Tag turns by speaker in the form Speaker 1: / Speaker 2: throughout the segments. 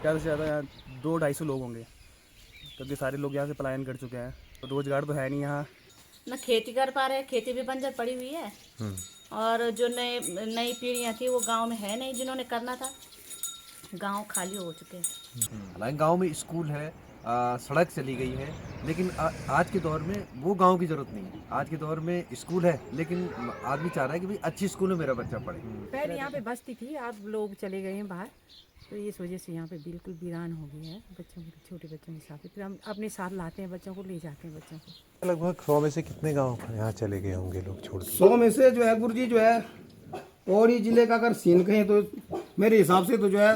Speaker 1: ज़्यादा से ज़्यादा यहाँ 200-250 लोग होंगे, क्योंकि सारे लोग यहाँ से पलायन कर चुके हैं। तो रोज़गार तो है नहीं यहाँ।
Speaker 2: न खेती कर पा रहे हैं, खेती भी बंजर पड़ी हुई है। और जो नई नई पीढ़ियाँ थी वो गांव में है नहीं, जिन्होंने करना था। गांव खाली हो चुके हैं।
Speaker 3: हालांकि गांव में स्कूल है, सड़क चली गई है, लेकिन आज के दौर में वो गांव की जरूरत नहीं है। आज के दौर में स्कूल है, लेकिन आदमी चाह रहा है कि भाई अच्छी स्कूल में मेरा बच्चा पढ़े।
Speaker 4: पहले यहाँ पे बस्ती थी, अब लोग चले गए हैं बाहर, तो इस वजह से यहाँ पे बिल्कुल वीरान हो गई है। बच्चों के, छोटे बच्चों के साथ फिर हम अपने साथ लाते हैं बच्चों को, ले जाते हैं बच्चों को।
Speaker 5: लगभग 100 में से कितने गांव यहाँ चले गए होंगे लोग छोड़ के?
Speaker 6: 100 में से जो है गुरुजी जो है पौड़ी जिले का अगर सीन कहें तो मेरे हिसाब से तो जो है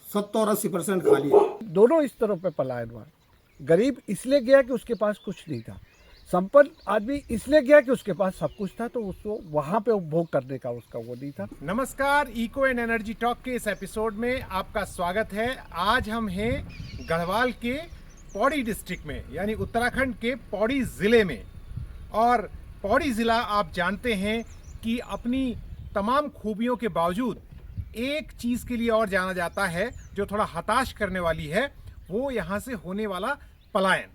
Speaker 6: 70-80% खाली है।
Speaker 7: दोनों इस तरह पे पलायन हुआ। गरीब इसलिए गया कि उसके पास कुछ नहीं था, संपन्न आदमी इसलिए गया कि उसके पास सब कुछ था, तो उसको वहां पे उपभोग करने का उसका वो नहीं था।
Speaker 8: नमस्कार, इको एंड एनर्जी टॉक के इस एपिसोड में आपका स्वागत है। आज हम हैं गढ़वाल के पौड़ी डिस्ट्रिक्ट में, यानी उत्तराखंड के पौड़ी ज़िले में। और पौड़ी ज़िला आप जानते हैं कि अपनी तमाम खूबियों के बावजूद एक चीज़ के लिए और जाना जाता है जो थोड़ा हताश करने वाली है, वो यहाँ से होने वाला पलायन।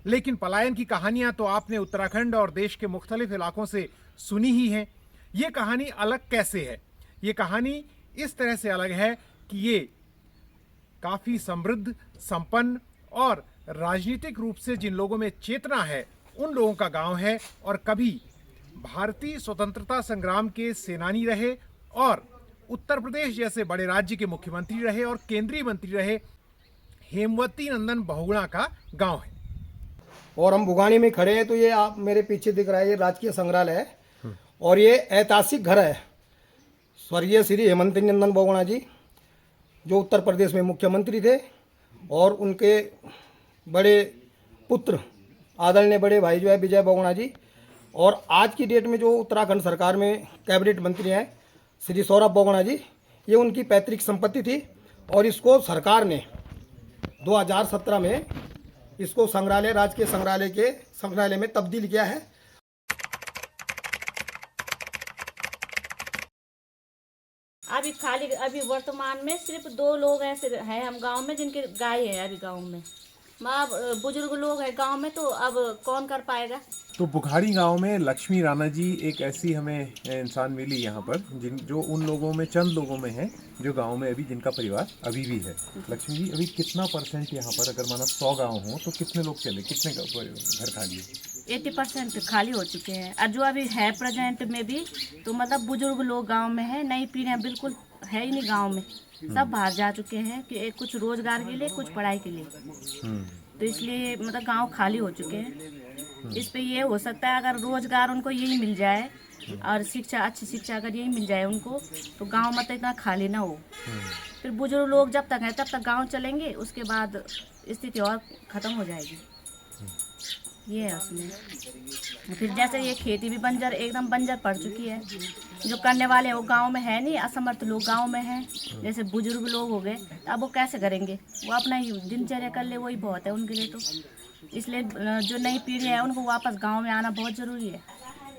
Speaker 8: लेकिन पलायन की कहानियाँ तो आपने उत्तराखंड और देश के मुख्तलिफ इलाकों से सुनी ही हैं। ये कहानी अलग कैसे है? ये कहानी इस तरह से अलग है कि ये काफ़ी समृद्ध, संपन्न और राजनीतिक रूप से जिन लोगों में चेतना है उन लोगों का गांव है। और कभी भारतीय स्वतंत्रता संग्राम के सेनानी रहे और उत्तर प्रदेश जैसे बड़े राज्य के मुख्यमंत्री रहे और केंद्रीय मंत्री रहे हेमवती नंदन बहुगुणा का गांव है।
Speaker 6: और हम बुगानी में खड़े हैं तो ये आप मेरे पीछे दिख रहा है, ये राजकीय संग्रहालय है और ये ऐतिहासिक घर है। स्वर्गीय श्री हेमवती नंदन बहुगुणा जी जो उत्तर प्रदेश में मुख्यमंत्री थे और उनके बड़े पुत्र आदरणीय बड़े भाई जो है विजय बहुगुणा जी, और आज की डेट में जो उत्तराखंड सरकार में कैबिनेट मंत्री हैं श्री सौरभ बहुगुणा जी, ये उनकी पैतृक संपत्ति थी। और इसको सरकार ने 2017 में इसको संग्रहालय, राजकीय संग्रहालय में तब्दील किया है।
Speaker 2: अभी वर्तमान में सिर्फ 2 लोग ऐसे हैं हम गांव में जिनके गाय है अभी गांव में। माँ बुजुर्ग लोग हैं गांव में, तो अब कौन कर पाएगा?
Speaker 5: तो बुखारी गांव में लक्ष्मी राणा जी एक ऐसी हमें इंसान मिली यहाँ पर जो उन लोगों में, चंद लोगों में है जो गांव में अभी जिनका परिवार अभी भी है। लक्ष्मी जी, अभी कितना % यहाँ पर, अगर माना 100 गांव हो तो कितने लोग चले, कितने घर खाली है?
Speaker 2: 80% खाली हो चुके हैं। और जो अभी है प्रेजेंट में भी, तो मतलब बुजुर्ग लोग गांव में है, नई पीढ़ियां बिल्कुल है ही नहीं गांव में, सब बाहर जा चुके हैं कि कुछ रोजगार के लिए, कुछ पढ़ाई के लिए। तो इसलिए मतलब गांव खाली हो चुके हैं। इस पे ये हो सकता है अगर रोजगार उनको यही मिल जाए और शिक्षा, अच्छी शिक्षा अगर यही मिल जाए उनको, तो गांव मतलब इतना खाली ना हो। फिर बुजुर्ग लोग जब तक हैं तब तक गांव चलेंगे, उसके बाद स्थिति और ख़त्म हो जाएगी। ये है उसमें। फिर जैसे ये खेती भी बंजर, एकदम बंजर पड़ चुकी है। जो करने वाले हैं वो गांव में है नहीं, असमर्थ लोग गांव में हैं। जैसे बुजुर्ग लोग हो गए, तो अब वो कैसे करेंगे? वो अपना ही दिनचर्या कर ले, वही बहुत है उनके लिए। तो इसलिए जो नई पीढ़ी है उनको वापस गांव में आना बहुत ज़रूरी है।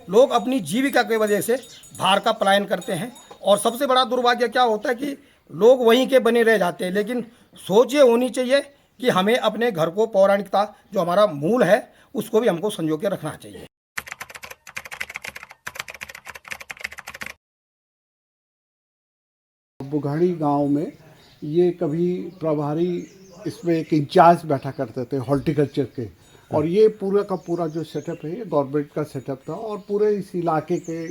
Speaker 6: लोग अपनी जीविका की वजह से बाहर का पलायन करते हैं और सबसे बड़ा दुर्भाग्य क्या होता है कि लोग वहीं के बने रह जाते हैं। लेकिन सोच ये होनी चाहिए कि हमें अपने घर को, पौराणिकता जो हमारा मूल है, उसको भी हमको संजो के रखना चाहिए।
Speaker 7: बुघाड़ी गांव में ये कभी प्रभारी, इसमें एक इंचार्ज बैठा करते थे हॉर्टिकल्चर के, और ये पूरा का पूरा जो सेटअप है ये गवर्नमेंट का सेटअप था और पूरे इस इलाके के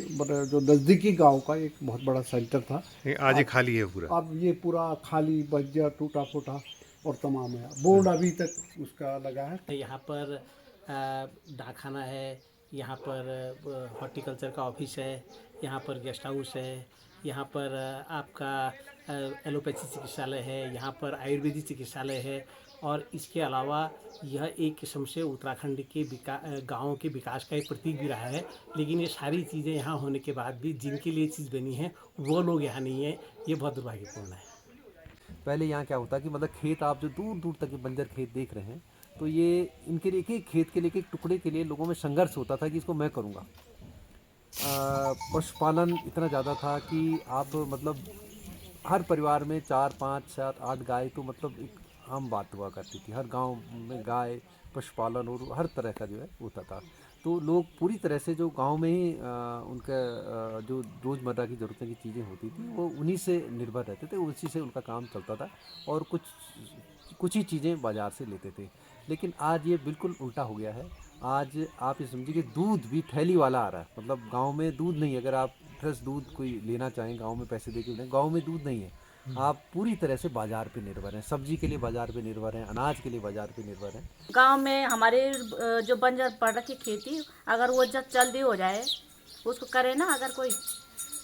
Speaker 7: जो नज़दीकी गांव का एक बहुत बड़ा सेंटर था।
Speaker 5: आज ये खाली है पूरा?
Speaker 7: अब ये पूरा खाली, बंजर, टूटा फूटा और तमाम है। बोर्ड अभी तक उसका लगा है।
Speaker 9: यहाँ पर डाकखाना है, यहाँ पर हॉर्टिकल्चर का ऑफिस है, यहाँ पर गेस्ट हाउस है, यहाँ पर आपका एलोपैथी चिकित्सालय है, यहाँ पर आयुर्वेदिक चिकित्सालय है। और इसके अलावा यह एक किस्म से उत्तराखंड के गाँव के विकास का एक प्रतीक भी रहा है। लेकिन ये सारी चीज़ें यहाँ होने के बाद भी जिनके लिए चीज़ बनी है वो लोग यहाँ नहीं है, ये बहुत दुर्भाग्यपूर्ण है।
Speaker 3: पहले यहाँ क्या होता कि मतलब खेत, आप जो दूर दूर तक बंजर खेत देख रहे हैं, तो ये इनके लिए, एक खेत के लिए, एक टुकड़े के लिए लोगों में संघर्ष होता था कि इसको मैं करूँगा। पशुपालन इतना ज़्यादा था कि आप मतलब हर परिवार में 4, 5, 7, 8 गाय तो मतलब एक आम बात हुआ करती थी। हर गांव में गाय पशुपालन और हर तरह का जो है होता था। तो लोग पूरी तरह से जो गांव में ही उनका जो रोज़मर्रा की ज़रूरतें की चीज़ें होती थी वो उन्हीं से निर्भर रहते थे, उसी से उनका काम चलता था और कुछ ही चीज़ें बाज़ार से लेते थे। लेकिन आज ये बिल्कुल उल्टा हो गया है। आज आप ये समझिए कि दूध भी थैली वाला आ रहा है। मतलब गांव में दूध नहीं है। अगर आप फ्रेश दूध कोई लेना चाहें गांव में पैसे दे के, गाँव में दूध नहीं है। आप पूरी तरह से बाजार पे निर्भर हैं। सब्जी के लिए बाजार पे निर्भर हैं, अनाज के लिए बाजार पे निर्भर हैं।
Speaker 2: गांव में हमारे जो बंजर पड़ रखी खेती, अगर वो जब जल्दी हो जाए उसको करे ना अगर कोई,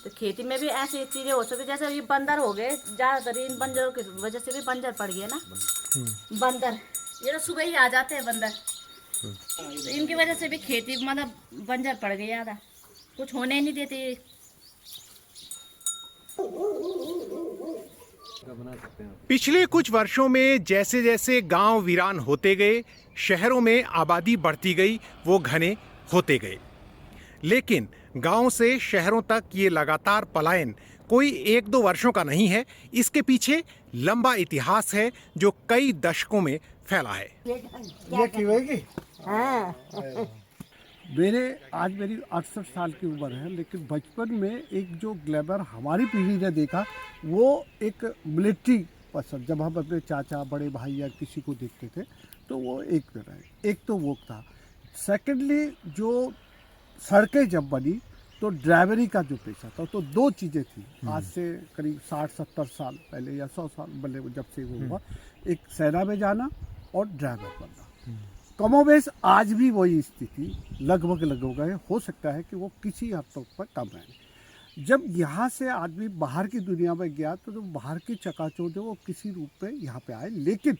Speaker 2: तो खेती में भी ऐसी चीज़ें हो सकती, जैसे ये बंदर हो गए, ज़्यादातर इन बंजरों की वजह से भी बंजर पड़ गए ना। बंदर ये तो सुबह ही आ जाते हैं बंदर, तो इनकी वजह से भी खेती मतलब बंजर पड़ गई ज़्यादा, कुछ होने नहीं देते।
Speaker 8: पिछले कुछ वर्षों में जैसे जैसे गांव वीरान होते गए, शहरों में आबादी बढ़ती गई, वो घने होते गए। लेकिन गांव से शहरों तक ये लगातार पलायन कोई 1-2 वर्षों का नहीं है। इसके पीछे लंबा इतिहास है जो कई दशकों में फैला है।
Speaker 7: आज मेरी 68 साल की उम्र है, लेकिन बचपन में एक जो ग्लैमर हमारी पीढ़ी ने देखा वो एक मिलिट्री पसंद, जब हम अपने चाचा बड़े भाई या किसी को देखते थे तो वो एक तरह, एक तो वो था। सेकेंडली जो सड़कें जब बनी तो ड्राइवरी का जो पेशा था, तो 2 चीज़ें थी। आज से करीब 60-70 साल पहले या 100 साल पहले जब से वो हुआ, एक सेना में जाना और ड्राइवर बनना। कमोबेश आज भी वही स्थिति लगभग है। हो सकता है कि वो किसी हद तक पर कम है। जब यहाँ से आदमी बाहर की दुनिया में गया तो जो बाहर की चकाचौंध है वो किसी रूप में यहाँ पे आए, लेकिन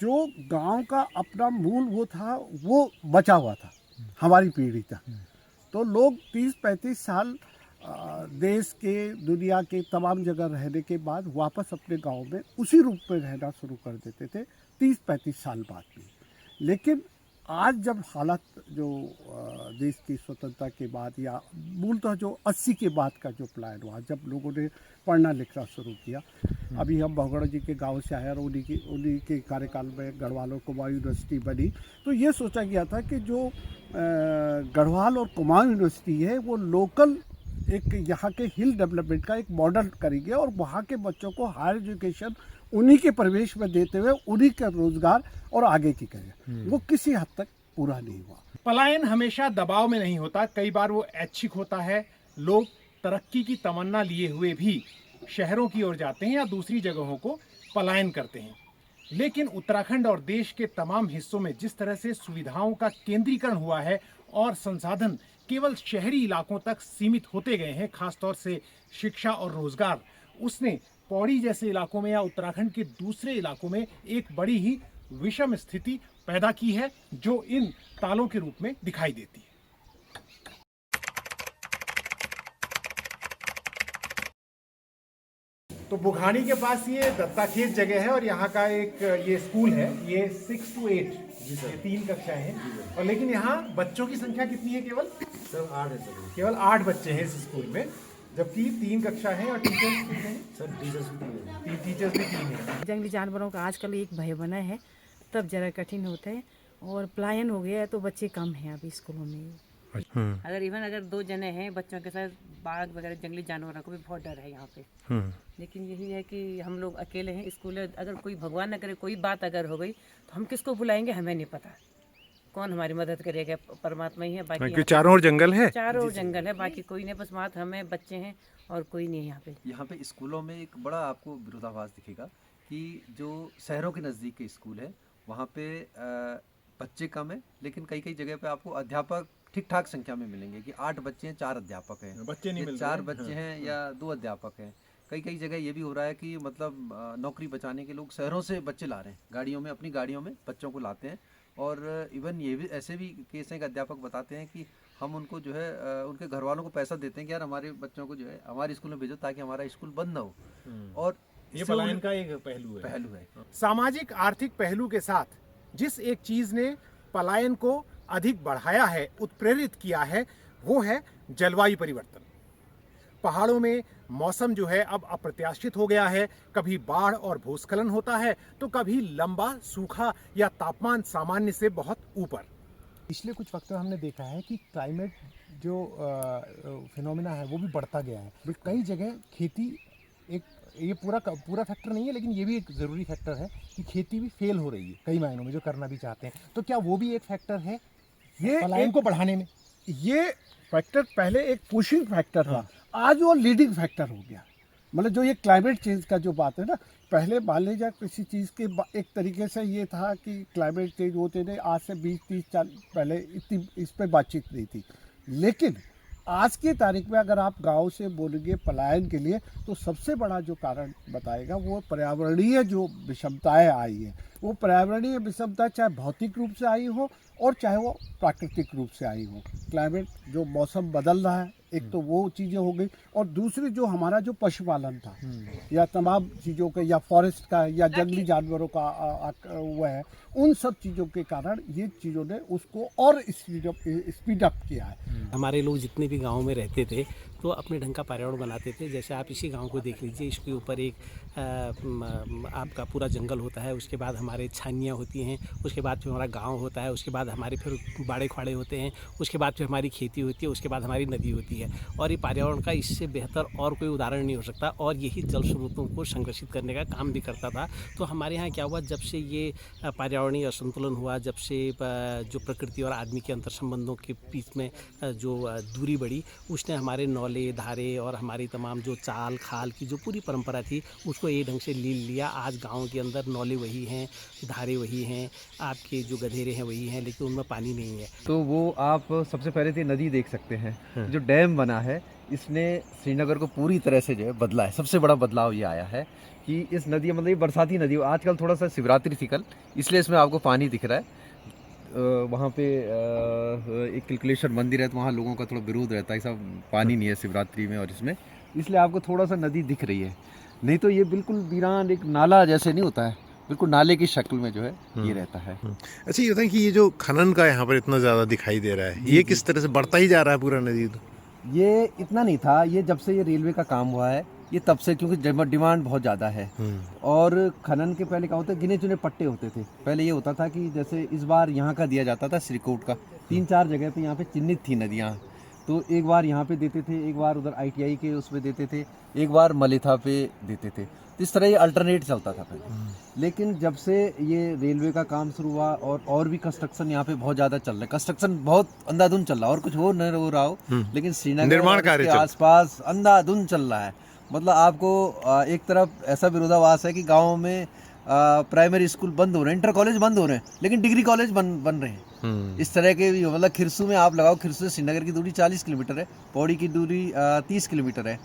Speaker 7: जो गांव का अपना मूल वो था वो बचा हुआ था हमारी पीढ़ी तक। तो लोग 30-35 साल देश के दुनिया के तमाम जगह रहने के बाद वापस अपने गांव में उसी रूप में रहना शुरू कर देते थे 30-35 साल बाद भी। लेकिन आज जब हालात जो देश की स्वतंत्रता के बाद या मूलतः जो 80 के बाद का जो प्लान हुआ, जब लोगों ने पढ़ना लिखना शुरू किया, अभी हम बहुगढ़ जी के गांव से आए और उन्हीं के कार्यकाल में गढ़वाल और कुमाऊं यूनिवर्सिटी बनी, तो ये सोचा गया था कि जो गढ़वाल और कुमाऊं यूनिवर्सिटी है वो लोकल एक यहाँ के हिल डेवलपमेंट का एक मॉडल करेंगे और वहाँ के बच्चों को हायर एजुकेशन उन्हीं के प्रवेश में देते हुए उन्हीं का रोजगार और आगे की करें। वो किसी हद तक पूरा नहीं हुआ।
Speaker 8: पलायन हमेशा दबाव में नहीं होता, कई बार वो ऐच्छिक होता है। लोग तरक्की की तमन्ना लिए हुए भी शहरों की ओर जाते हैं या दूसरी जगहों को पलायन करते हैं। लेकिन उत्तराखंड और देश के तमाम हिस्सों में जिस तरह से सुविधाओं का केंद्रीकरण हुआ है और संसाधन केवल शहरी इलाकों तक सीमित होते गए हैं, खासतौर से शिक्षा और रोजगार, उसने पौड़ी जैसे इलाकों में या उत्तराखंड के दूसरे इलाकों में एक बड़ी ही विषम स्थिति पैदा की है जो इन तालों के रूप में दिखाई देती है। तो बुघानी के पास ये दत्ताखेत जगह है और यहाँ का एक ये स्कूल है, ये 6 to 8 ये 3 कक्षाएं हैं। और लेकिन यहाँ बच्चों की संख्या कितनी है? केवल
Speaker 3: 8 है सर।
Speaker 8: केवल 8 बच्चे हैं इस स्कूल में, जबकि 3 कक्षा हैं और टीचर्स कितने हैं?
Speaker 3: सर टीचर्स भी 3 हैं।
Speaker 8: टीचर्स भी 3 हैं।
Speaker 4: जंगली जानवरों का आजकल एक भय बना है, तब जरा कठिन होता है और पलायन हो गया है तो बच्चे कम हैं अभी स्कूलों में।
Speaker 10: अगर 2 जने हैं बच्चों के साथ, बाघ वगैरह जंगली जानवरों को भी बहुत डर है यहाँ पे। लेकिन यही है कि हम लोग अकेले हैं। स्कूल अगर कोई भगवान न करे कोई बात अगर हो गई तो हम किसको बुलाएंगे हमें नहीं पता, कौन हमारी मदद करेगा? परमात्मा ही है। बाकी
Speaker 8: चारों ओर जंगल है,
Speaker 10: चारों ओर जंगल है, बाकी कोई नहीं, बस मात्र हमें बच्चे हैं और कोई नहीं है यहाँ पे।
Speaker 3: स्कूलों में एक बड़ा आपको विरोधाभास दिखेगा कि जो शहरों के नज़दीक के स्कूल है वहाँ पे बच्चे कम है, लेकिन कई जगह पे आपको अध्यापक ठीक ठाक संख्या में मिलेंगे कि 8 बच्चे हैं 4 अध्यापक हैं,
Speaker 8: बच्चे नहीं मिल
Speaker 3: 4 बच्चे हैं या 2 अध्यापक हैं। कई जगह ये भी हो रहा है कि मतलब नौकरी बचाने के लोग शहरों से बच्चे ला रहे हैं, गाड़ियों में, अपनी गाड़ियों में बच्चों को लाते हैं। और इवन ये भी ऐसे भी केस हैं कि अध्यापक बताते हैं कि हम उनको जो है उनके घर वालों को पैसा देते हैं कि यार हमारे बच्चों को जो है हमारे स्कूल में भेजो ताकि हमारा स्कूल बंद ना हो। और
Speaker 8: ये पलायन का एक पहलू है। सामाजिक आर्थिक पहलू के साथ जिस एक चीज ने पलायन को अधिक बढ़ाया है, उत्प्रेरित किया है, वो है जलवायु परिवर्तन। पहाड़ों में मौसम जो है अब अप्रत्याशित हो गया है। कभी बाढ़ और भूस्खलन होता है तो कभी लंबा सूखा या तापमान सामान्य से बहुत ऊपर। पिछले कुछ वक्त में हमने देखा है कि क्लाइमेट जो फिनोमेना है वो भी बढ़ता गया है। कई जगह खेती एक ये पूरा फैक्टर नहीं है, लेकिन ये भी एक ज़रूरी फैक्टर है कि खेती भी फेल हो रही है कई मायनों में, जो करना भी चाहते हैं। तो क्या वो भी एक फैक्टर है
Speaker 7: ये
Speaker 8: पलायन को बढ़ाने में?
Speaker 7: ये फैक्टर पहले एक पुशिंग फैक्टर था, आज वो लीडिंग फैक्टर हो गया। मतलब जो ये क्लाइमेट चेंज का जो बात है ना, पहले मान लीजिए किसी चीज़ के एक तरीके से ये था कि क्लाइमेट चेंज होते नहीं, आज से 20-30 साल पहले इतनी इस पर बातचीत नहीं थी। लेकिन आज की तारीख में अगर आप गांव से बोलेंगे पलायन के लिए, तो सबसे बड़ा जो कारण बताएगा वो पर्यावरणीय जो विषमताएं आई है। वो पर्यावरणीय विषमता चाहे भौतिक रूप से आई हो और चाहे वो प्राकृतिक रूप से आई हो। क्लाइमेट जो मौसम बदल रहा है, एक तो वो चीज़ें हो गई, और दूसरी जो हमारा जो पशुपालन था या तमाम चीज़ों के या फॉरेस्ट का या जंगली जानवरों का वो है, उन सब चीज़ों के कारण ये चीज़ों ने उसको और स्पीड अप किया है।
Speaker 9: हमारे लोग जितने भी गाँव में रहते थे तो अपने ढंग का पर्यावरण बनाते थे। जैसे आप इसी गांव को देख लीजिए, इसके ऊपर एक आपका पूरा जंगल होता है, उसके बाद हमारे छानियाँ होती हैं, उसके बाद फिर हमारा गांव होता है, उसके बाद हमारे फिर बाड़े खाड़े होते हैं, उसके बाद फिर हमारी खेती होती है, उसके बाद हमारी नदी होती है। और ये पर्यावरण का इससे बेहतर और कोई उदाहरण नहीं हो सकता, और यही जल स्रोतों को संरक्षित करने का काम भी करता था। तो हमारे यहाँ क्या हुआ, जब से ये पर्यावरणीय असंतुलन हुआ, जब से जो प्रकृति और आदमी के अंतर संबंधों के बीच में जो दूरी बढ़ी, उसने हमारे नॉलेज, धारे और हमारी तमाम जो चाल खाल की जो पूरी परंपरा थी उसको ये ढंग से ले लिया। आज गांव के अंदर नौले वही हैं, धारे वही हैं, आपके जो गधेरे हैं वही हैं, लेकिन उनमें पानी नहीं है।
Speaker 3: तो वो आप सबसे पहले तो नदी देख सकते हैं। जो डैम बना है इसने श्रीनगर को पूरी तरह से जो है बदला है। सबसे बड़ा बदलाव ये आया है कि इस नदी, मतलब ये बरसाती नदी, आजकल थोड़ा सा शिवरात्रि थी कल, इसलिए इसमें आपको पानी दिख रहा है। वहाँ पे एक किलकलेश्वर मंदिर है, तो वहाँ लोगों का थोड़ा विरोध रहता है, सब पानी नहीं है शिवरात्रि में और इसमें, इसलिए आपको थोड़ा सा नदी दिख रही है। नहीं तो ये बिल्कुल वीरान एक नाला जैसे नहीं होता है, बिल्कुल नाले की शक्ल में जो है ये रहता है।
Speaker 8: अच्छा, ये बताएं कि ये जो खनन का यहाँ पर इतना ज़्यादा दिखाई दे रहा है, ये किस तरह से बढ़ता ही जा रहा है पूरा नदी?
Speaker 3: ये इतना नहीं था, ये जब से ये रेलवे का काम हुआ है ये तब से, क्योंकि डिमांड बहुत ज़्यादा है। और खनन के पहले क्या होता है, गिने चुने पट्टे होते थे। पहले ये होता था कि जैसे इस बार यहाँ का दिया जाता था श्रीकोट का, 3-4 जगह पे यहाँ पे चिन्हित थी नदियाँ, तो एक बार यहाँ पे देते थे, एक बार उधर ITI के उसमें देते थे, एक बार मलिथा पे देते थे। तो इस तरह ये अल्टरनेट चलता था पहले। लेकिन जब से ये रेलवे का काम शुरू हुआ और भी कंस्ट्रक्शन यहाँ पे बहुत ज़्यादा चल रहा है, कंस्ट्रक्शन बहुत अंधाधुंध चल रहा है, और कुछ हो न हो रहा हो, लेकिन श्रीनगर निर्माण कार्य के आसपास अंधाधुंध चल रहा है। मतलब आपको एक तरफ ऐसा विरोधाभास है कि गाँव में प्राइमरी स्कूल बंद हो रहे हैं, इंटर कॉलेज बंद हो रहे हैं, लेकिन डिग्री कॉलेज बन रहे हैं। इस तरह के भी, मतलब खिरसू में आप लगाओ, खिरसू से श्रीनगर की दूरी 40 किलोमीटर है, पौड़ी की दूरी 30 किलोमीटर है।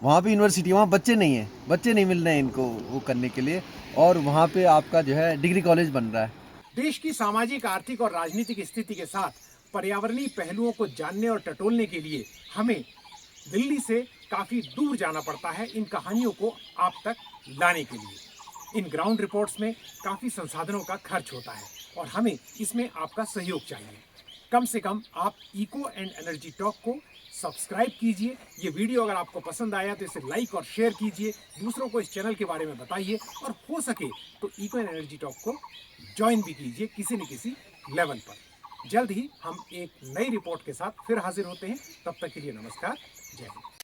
Speaker 3: वहाँ पे यूनिवर्सिटी, वहाँ बच्चे नहीं हैं, बच्चे नहीं मिल रहे हैं इनको वो करने के लिए, और वहाँ पे आपका जो है डिग्री कॉलेज बन रहा है।
Speaker 8: देश की सामाजिक, आर्थिक और राजनीतिक स्थिति के साथ पर्यावरणीय पहलुओं को जानने और टटोलने के लिए हमें दिल्ली से काफी दूर जाना पड़ता है इन कहानियों को आप तक लाने के लिए। इन ग्राउंड रिपोर्ट्स में काफी संसाधनों का खर्च होता है और हमें इसमें आपका सहयोग चाहिए। कम से कम आप इको एंड एनर्जी टॉक को सब्सक्राइब कीजिए। ये वीडियो अगर आपको पसंद आया तो इसे लाइक और शेयर कीजिए, दूसरों को इस चैनल के बारे में बताइए, और हो सके तो इको एंड एनर्जी टॉक को ज्वाइन भी कीजिए किसी न किसी लेवल पर। जल्द ही हम एक नई रिपोर्ट के साथ फिर हाजिर होते हैं। तब तक के लिए नमस्कार, जय हिंद।